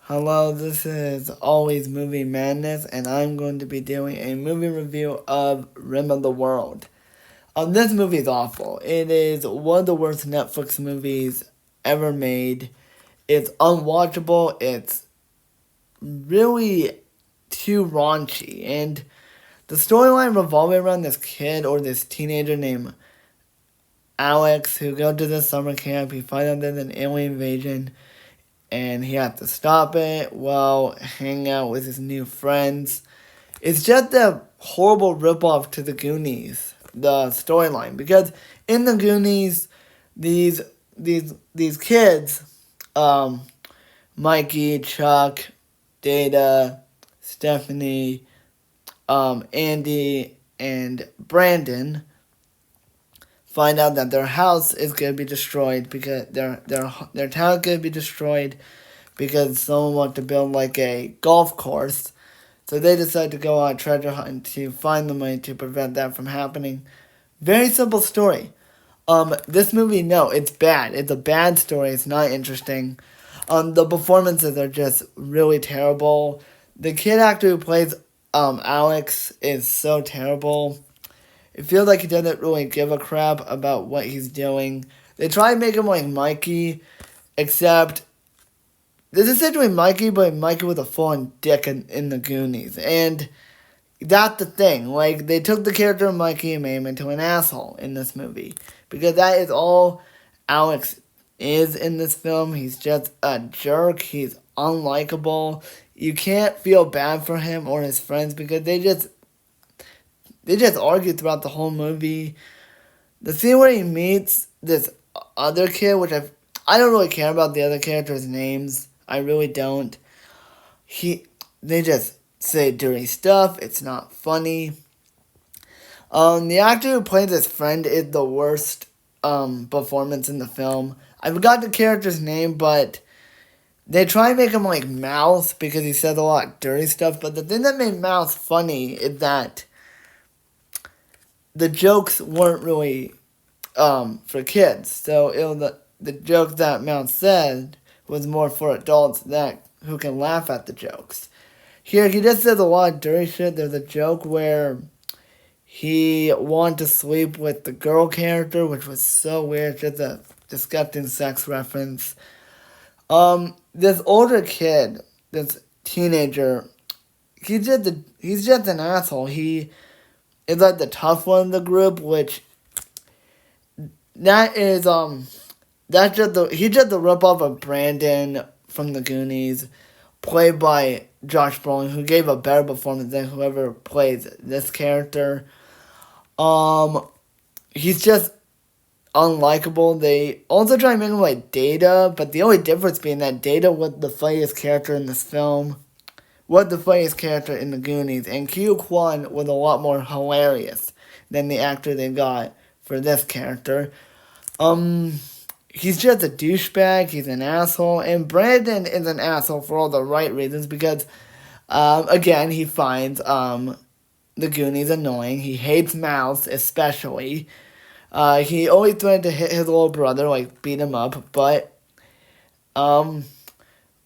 Hello, this is Always Movie Madness, and I'm going to be doing a movie review of Rim of the World. This movie is awful. It is one of the worst Netflix movies ever made. It's unwatchable. It's really too raunchy, and the storyline revolving around this kid or this teenager named Alex who goes to this summer camp. He finds out there's an alien invasion and he has to stop it while hanging out with his new friends. It's just a horrible ripoff to the Goonies, the storyline, because in the Goonies, these these kids, um, Mikey, Chuck, Data, Stephanie, Andy, and Brandon find out that their house is gonna be destroyed because their town is gonna be destroyed because someone wants to build like a golf course. So they decide to go on a treasure hunt to find the money to prevent that from happening. Very simple story. This movie, no, it's bad. It's a bad story. It's not interesting. The performances are just really terrible. The kid actor who plays Alex is so terrible. It feels like he doesn't really give a crap about what he's doing. They try to make him like Mikey, except this is essentially Mikey, but Mikey with a full-on dick in the Goonies. And that's the thing. Like, they took the character of Mikey and made him into an asshole in this movie. Because that is all Alex is in this film. He's just a jerk. He's unlikable. You can't feel bad for him or his friends because they just argue throughout the whole movie. The scene where he meets this other kid, which I don't really care about the other characters' names. I really don't. They just say dirty stuff. It's not funny. The actor who plays his friend is the worst performance in the film. I forgot the character's name, but they try and make him like Mouse because he says a lot of dirty stuff. But the thing that made Mouse funny is that the jokes weren't really for kids. So it was the jokes that Mouse said was more for adults who can laugh at the jokes. Here, he just says a lot of dirty shit. There's a joke where he wanted to sleep with the girl character, which was so weird. Just a disgusting sex reference. This older kid, this teenager, he's just an asshole. He is like the tough one in the group, which that is he's just the ripoff of Brandon from the Goonies, played by Josh Brolin, who gave a better performance than whoever plays this character. He's just unlikable. They also try to make him like Data, but the only difference being that Data was the funniest character in this film, was the funniest character in the Goonies, and Q Kwan was a lot more hilarious than the actor they got for this character. He's just a douchebag, he's an asshole, and Brandon is an asshole for all the right reasons because, again, he finds, the Goonies annoying. He hates Mouse, especially. He always threatened to hit his little brother, like, beat him up, but,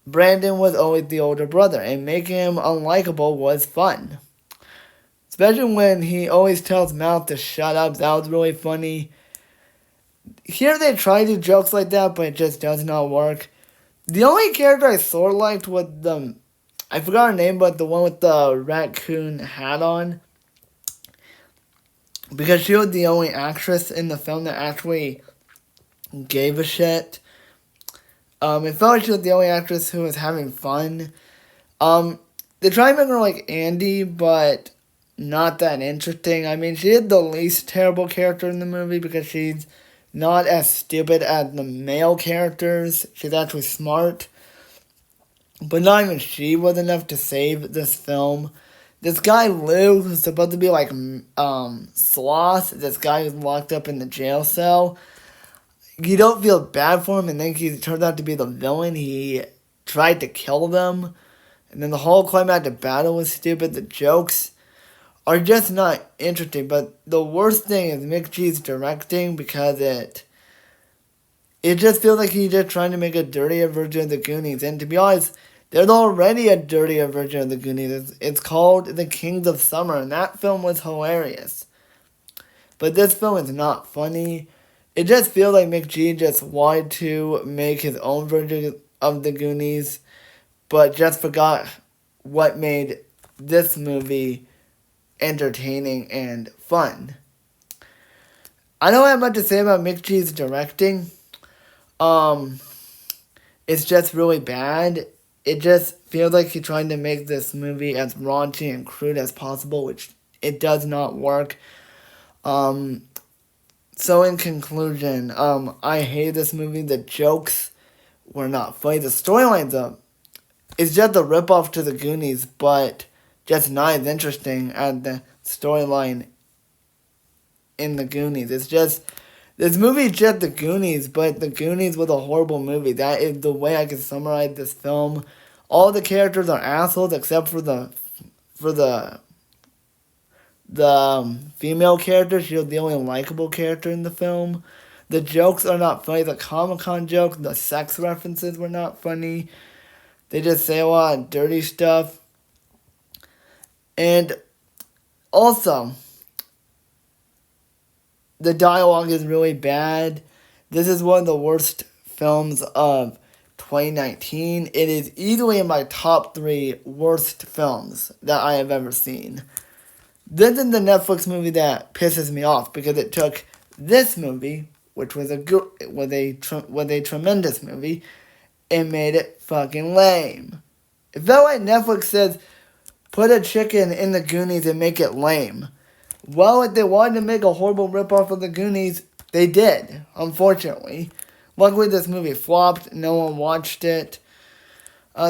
Brandon was always the older brother, and making him unlikable was fun. Especially when he always tells Mouse to shut up, that was really funny. Here they try to do jokes like that, but it just does not work. The only character I sort of liked was I forgot her name, but the one with the raccoon hat on. Because she was the only actress in the film that actually gave a shit. It felt like she was the only actress who was having fun. They try to make her like Andy, but not that interesting. I mean, she is the least terrible character in the movie because she's not as stupid as the male characters. She's actually smart. But not even she was enough to save this film. This guy Lou, who's supposed to be like Sloth, this guy who's locked up in the jail cell, you don't feel bad for him, and then he turns out to be the villain. He tried to kill them, and then the whole climactic battle was stupid. The jokes are just not interesting. But the worst thing is McGee's directing because it just feels like he's just trying to make a dirtier version of the Goonies. And to be honest, There's already a dirtier version of the Goonies. It's called The Kings of Summer, and that film was hilarious. But this film is not funny. It just feels like McG just wanted to make his own version of the Goonies, but just forgot what made this movie entertaining and fun. I don't have much to say about McG's directing. It's just really bad. It just feels like he's trying to make this movie as raunchy and crude as possible, which it does not work. So in conclusion, I hate this movie. The jokes were not funny. The storyline's it's just a ripoff to the Goonies, but just not as interesting as the storyline in the Goonies. It's just this movie is just the Goonies, but the Goonies was a horrible movie. That is the way I can summarize this film. All the characters are assholes except for the female character. She was the only likable character in the film. The jokes are not funny. The Comic-Con jokes, the sex references were not funny. They just say a lot of dirty stuff. And also, the dialogue is really bad. This is one of the worst films of 2019. It is easily in my top 3 worst films that I have ever seen. This is the Netflix movie that pisses me off because it took this movie, which was a tremendous movie, and made it fucking lame. It felt like Netflix says, put a chicken in the Goonies and make it lame. Well, if they wanted to make a horrible ripoff of the Goonies, they did, unfortunately. Luckily, this movie flopped. No one watched it.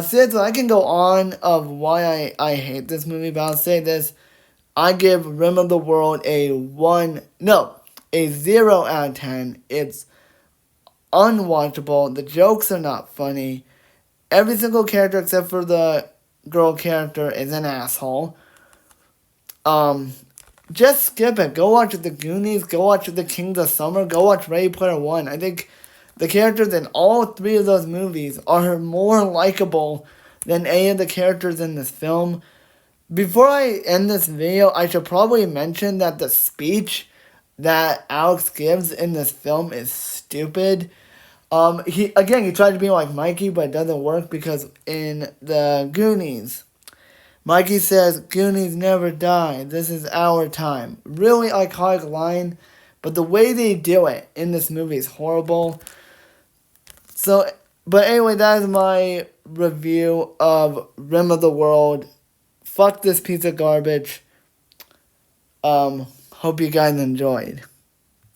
Seriously, I can go on of why I hate this movie, but I'll say this. I give Rim of the World a 0 out of 10. It's unwatchable. The jokes are not funny. Every single character except for the girl character is an asshole. Just skip it. Go watch The Goonies. Go watch The Kings of Summer. Go watch Ready Player One. I think the characters in all 3 of those movies are more likable than any of the characters in this film. Before I end this video, I should probably mention that the speech that Alex gives in this film is stupid. He tried to be like Mikey, but it doesn't work because in the Goonies, Mikey says, "Goonies never die. This is our time." Really iconic line, but the way they do it in this movie is horrible. But anyway, that is my review of Rim of the World. Fuck this piece of garbage. Hope you guys enjoyed.